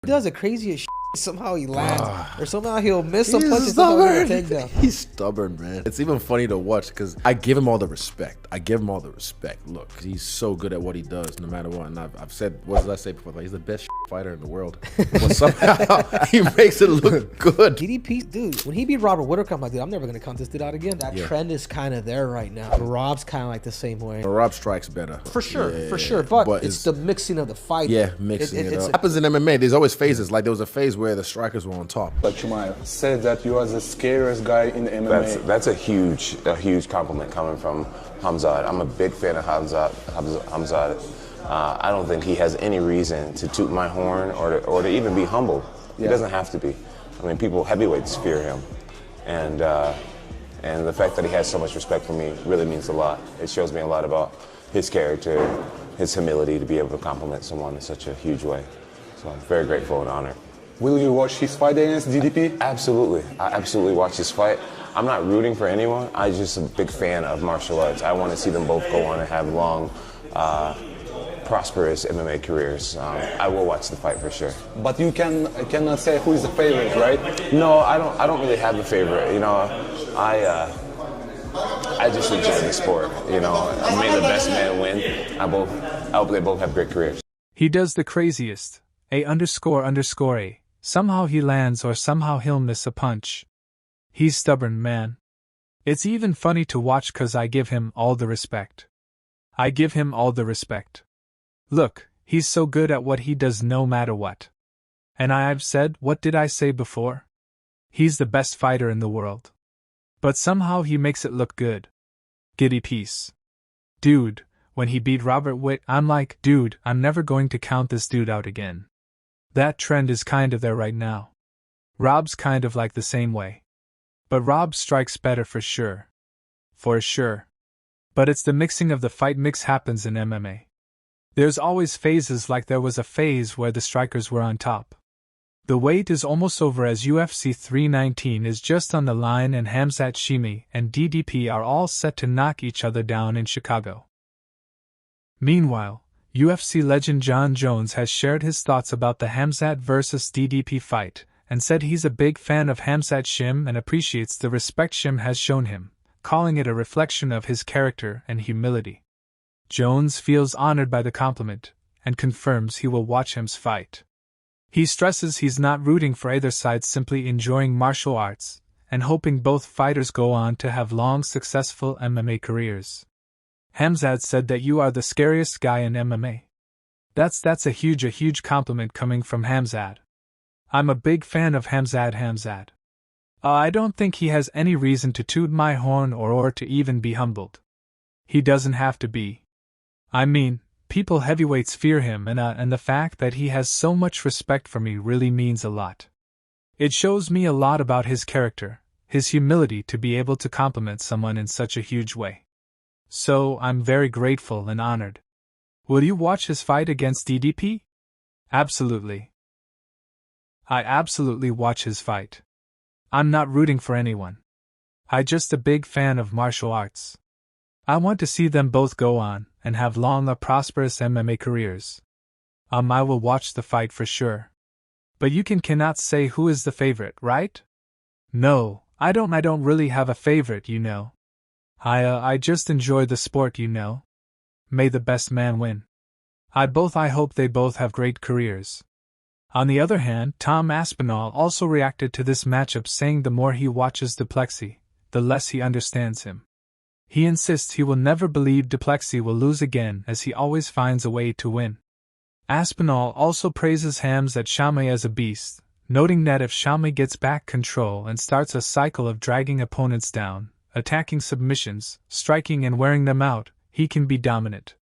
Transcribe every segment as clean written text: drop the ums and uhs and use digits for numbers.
He does the craziest shit. Somehow he lands, or somehow he'll miss some punches. He's stubborn, man. It's even funny to watch because I give him all the respect. Look, he's so good at what he does, no matter what. And I've said, what did I say before? Like, he's the best fighter in the world. But somehow he makes it look good. DDP, dude, when he beat Robert Whittaker, I'm like, dude, I'm never gonna count this dude out again. That trend is kind of there right now. Rob's kind of like the same way. But Rob strikes better. For sure. But it's the mixing of the fight. Yeah, mixing it up. It happens in MMA. There's always phases. Like there was a phase where the strikers were on top. But Chimaev said that you are the scariest guy in MMA. That's a huge compliment coming from Khamzat. I'm a big fan of Khamzat. I don't think he has any reason to toot my horn or to even be humbled. He doesn't have to be. I mean, heavyweights fear him, and the fact that he has so much respect for me really means a lot. It shows me a lot about his character, his humility to be able to compliment someone in such a huge way. So I'm very grateful and honored. Will you watch his fight against DDP? Absolutely. I absolutely watch his fight. I'm not rooting for anyone. I'm just a big fan of martial arts. I want to see them both go on and have long, prosperous MMA careers. I will watch the fight for sure. But you cannot say who is the favorite, right? No, I don't really have a favorite. You know, I just enjoy the sport. You know, may the best man win. I hope they both have great careers. He does the craziest. A__A. Somehow he lands or somehow he'll miss a punch. He's stubborn, man. It's even funny to watch cause I give him all the respect. Look, he's so good at what he does no matter what. And I've said, what did I say before? He's the best fighter in the world. But somehow he makes it look good. Giddy piece. Dude, when he beat Robert Whitt, I'm like, dude, I'm never going to count this dude out again. That trend is kind of there right now. Rob's kind of like the same way. But Rob strikes better for sure. For sure. But it's the mixing of the fight mix happens in MMA. There's always phases, like there was a phase where the strikers were on top. The wait is almost over as UFC 319 is just on the line and Khamzat, Chimaev, and DDP are all set to knock each other down in Chicago. Meanwhile, UFC legend Jon Jones has shared his thoughts about the Khamzat vs DDP fight, and said he's a big fan of Khamzat Shim and appreciates the respect Shim has shown him, calling it a reflection of his character and humility. Jones feels honored by the compliment, and confirms he will watch Shim's fight. He stresses he's not rooting for either side, simply enjoying martial arts, and hoping both fighters go on to have long, successful MMA careers. Khamzat said that you are the scariest guy in MMA. That's a huge compliment coming from Khamzat. I'm a big fan of Khamzat. I don't think he has any reason to toot my horn or to even be humbled. He doesn't have to be. I mean, people heavyweights fear him, and the fact that he has so much respect for me really means a lot. It shows me a lot about his character, his humility to be able to compliment someone in such a huge way. So, I'm very grateful and honored. Will you watch his fight against DDP? Absolutely. I absolutely watch his fight. I'm not rooting for anyone. I'm just a big fan of martial arts. I want to see them both go on and have long, prosperous MMA careers. I will watch the fight for sure. But you cannot say who is the favorite, right? No, I don't really have a favorite, you know. I just enjoy the sport, you know. May the best man win. I hope they both have great careers. On the other hand, Tom Aspinall also reacted to this matchup, saying the more he watches Plessis, the less he understands him. He insists he will never believe Plessis will lose again, as he always finds a way to win. Aspinall also praises Khamzat Chimaev as a beast, noting that if Chimaev gets back control and starts a cycle of dragging opponents down, attacking submissions, striking and wearing them out, he can be dominant.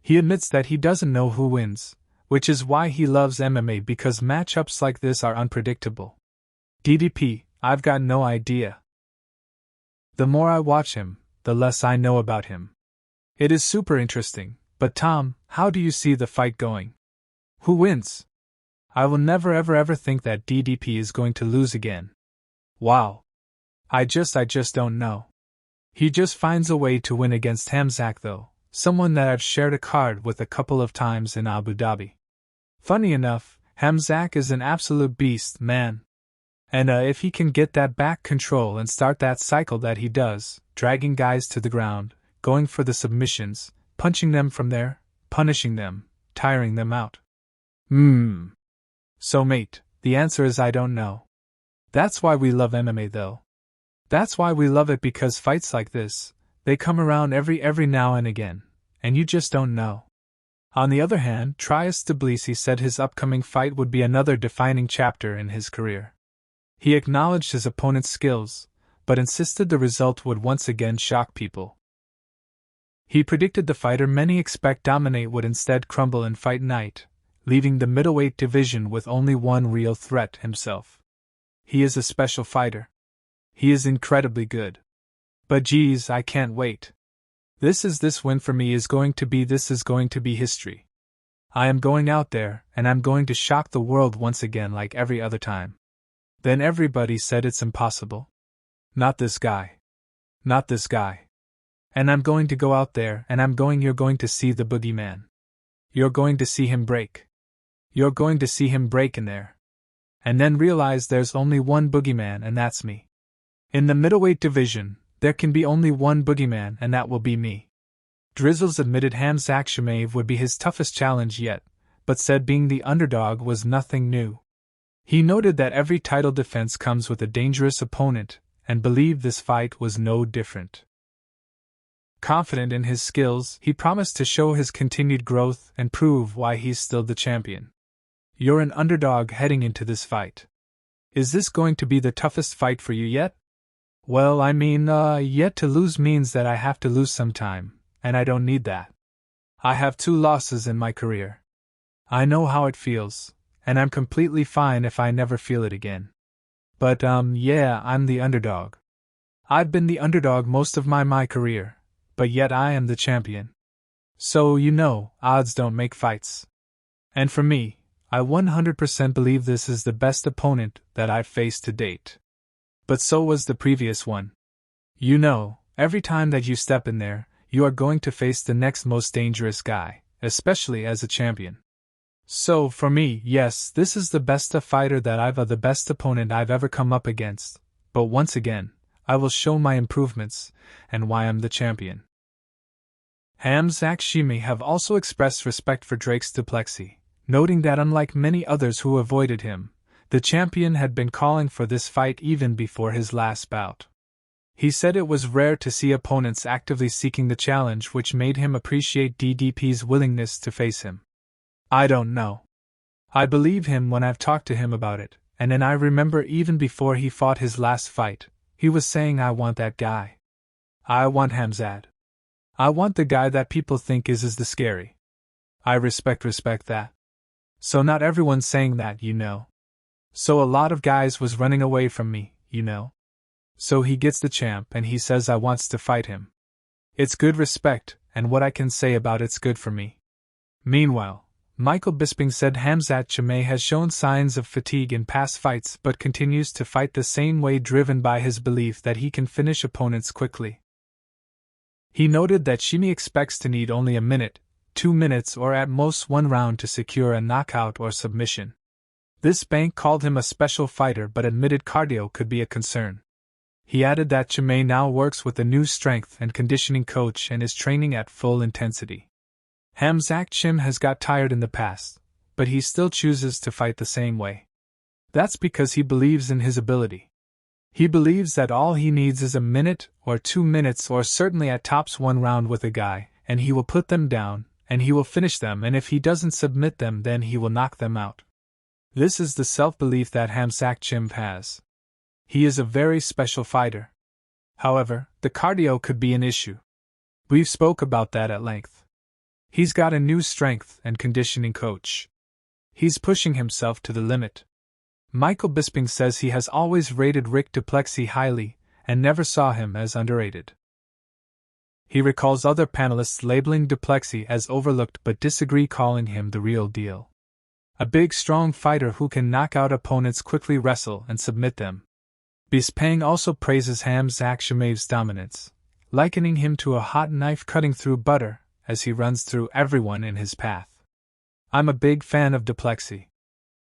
He admits that he doesn't know who wins, which is why he loves MMA, because matchups like this are unpredictable. DDP, I've got no idea. The more I watch him, the less I know about him. It is super interesting, but Tom, how do you see the fight going? Who wins? I will never ever think that DDP is going to lose again. Wow. I just don't know. He just finds a way to win against Khamzat though, someone that I've shared a card with a couple of times in Abu Dhabi. Funny enough, Khamzat is an absolute beast, man. And if he can get that back control and start that cycle that he does, dragging guys to the ground, going for the submissions, punching them from there, punishing them, tiring them out. So mate, the answer is I don't know. That's why we love MMA though. That's why we love it, because fights like this, they come around every now and again, and you just don't know. On the other hand, Dricus de Plessis said his upcoming fight would be another defining chapter in his career. He acknowledged his opponent's skills, but insisted the result would once again shock people. He predicted the fighter many expect dominate would instead crumble in fight night, leaving the middleweight division with only one real threat: himself. He is a special fighter. He is incredibly good. But geez, I can't wait. This win for me is going to be history. I am going out there, and I'm going to shock the world once again like every other time. Then everybody said it's impossible. Not this guy. Not this guy. And I'm going to go out there, and you're going to see the boogeyman. You're going to see him break. You're going to see him break in there. And then realize there's only one boogeyman, and that's me. In the middleweight division, there can be only one boogeyman, and that will be me. Dricus admitted Khamzat Chimaev would be his toughest challenge yet, but said being the underdog was nothing new. He noted that every title defense comes with a dangerous opponent, and believed this fight was no different. Confident in his skills, he promised to show his continued growth and prove why he's still the champion. You're an underdog heading into this fight. Is this going to be the toughest fight for you yet? Well, I mean, yet to lose means that I have to lose sometime, and I don't need that. I have 2 losses in my career. I know how it feels, and I'm completely fine if I never feel it again. But, yeah, I'm the underdog. I've been the underdog most of my career, but yet I am the champion. So, odds don't make fights. And for me, I 100% believe this is the best opponent that I've faced to date. But so was the previous one. Every time that you step in there, you are going to face the next most dangerous guy, especially as a champion. So, for me, yes, this is the best the best opponent I've ever come up against, but once again, I will show my improvements, and why I'm the champion. Khamzat Chimaev have also expressed respect for Dricus de Plessis, noting that unlike many others who avoided him, the champion had been calling for this fight even before his last bout. He said it was rare to see opponents actively seeking the challenge, which made him appreciate DDP's willingness to face him. I don't know. I believe him when I've talked to him about it, and then I remember even before he fought his last fight, he was saying, I want that guy. I want Khamzat. I want the guy that people think is the scary. I respect that. So not everyone's saying that, So a lot of guys was running away from me, So he gets the champ and he says I wants to fight him. It's good respect, and what I can say about it's good for me. Meanwhile, Michael Bisping said Khamzat Chimaev has shown signs of fatigue in past fights but continues to fight the same way, driven by his belief that he can finish opponents quickly. He noted that Chimaev expects to need only a minute, 2 minutes or at most 1 round to secure a knockout or submission. This bank called him a special fighter but admitted cardio could be a concern. He added that Chimaev now works with a new strength and conditioning coach and is training at full intensity. Khamzat Chimaev has got tired in the past, but he still chooses to fight the same way. That's because he believes in his ability. He believes that all he needs is a minute or 2 minutes or certainly at tops 1 round with a guy, and he will put them down, and he will finish them, and if he doesn't submit them then he will knock them out. This is the self-belief that Khamzat Chimaev has. He is a very special fighter. However, the cardio could be an issue. We've spoke about that at length. He's got a new strength and conditioning coach. He's pushing himself to the limit. Michael Bisping says he has always rated Dricus de Plessis highly, and never saw him as underrated. He recalls other panelists labeling de Plessis as overlooked but disagree, calling him the real deal. A big strong fighter who can knock out opponents quickly, wrestle and submit them. Bisping also praises Khamzat Chimaev's dominance, likening him to a hot knife cutting through butter, as he runs through everyone in his path. I'm a big fan of de Plessis.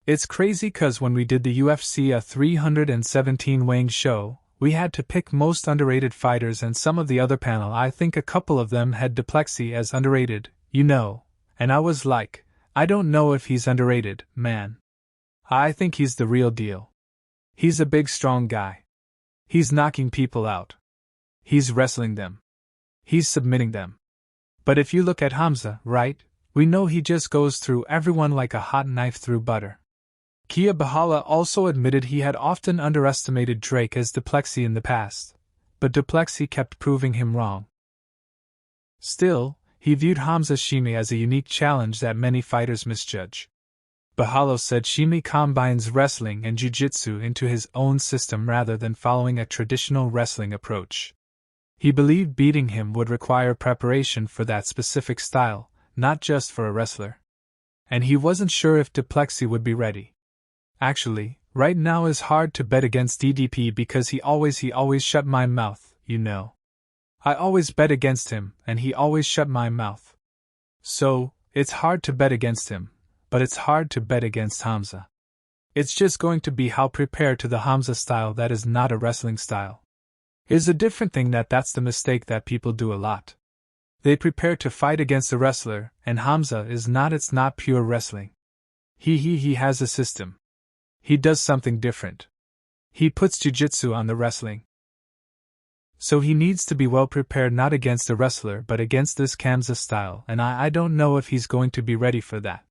It's crazy cause when we did the UFC a 317 weighing show, we had to pick most underrated fighters and some of the other panel I think a couple of them had Plessis as underrated, you know, and I was like, I don't know if he's underrated, man. I think he's the real deal. He's a big strong guy. He's knocking people out. He's wrestling them. He's submitting them. But if you look at Khamzat, right, we know he just goes through everyone like a hot knife through butter. Bahalia also admitted he had often underestimated Dricus Plessis in the past, but Plessis kept proving him wrong. Still, he viewed Khamzat Chimaev as a unique challenge that many fighters misjudge. Bahalia said Chimaev combines wrestling and jiu-jitsu into his own system rather than following a traditional wrestling approach. He believed beating him would require preparation for that specific style, not just for a wrestler. And he wasn't sure if Plessis would be ready. Actually, right now is hard to bet against DDP because he always shut my mouth, you know. I always bet against him, and he always shut my mouth. So, it's hard to bet against him, but it's hard to bet against Khamzat. It's just going to be how prepared to the Khamzat style that is not a wrestling style. It's a different thing that's the mistake that people do a lot. They prepare to fight against a wrestler, and Khamzat it's not pure wrestling. He has a system. He does something different. He puts jiu-jitsu on the wrestling. So he needs to be well prepared not against a wrestler but against this Khamzat style, and I don't know if he's going to be ready for that.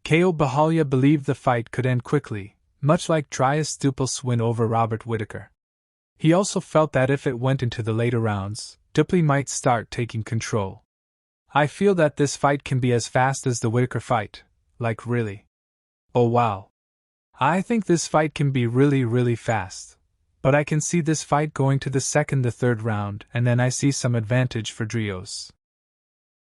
Bahalia believed the fight could end quickly, much like Dricus' win over Robert Whittaker. He also felt that if it went into the later rounds, Plessis might start taking control. I feel that this fight can be as fast as the Whittaker fight, like really. Oh wow. I think this fight can be really, really fast. But I can see this fight going to the second, the third round, and then I see some advantage for Dricus.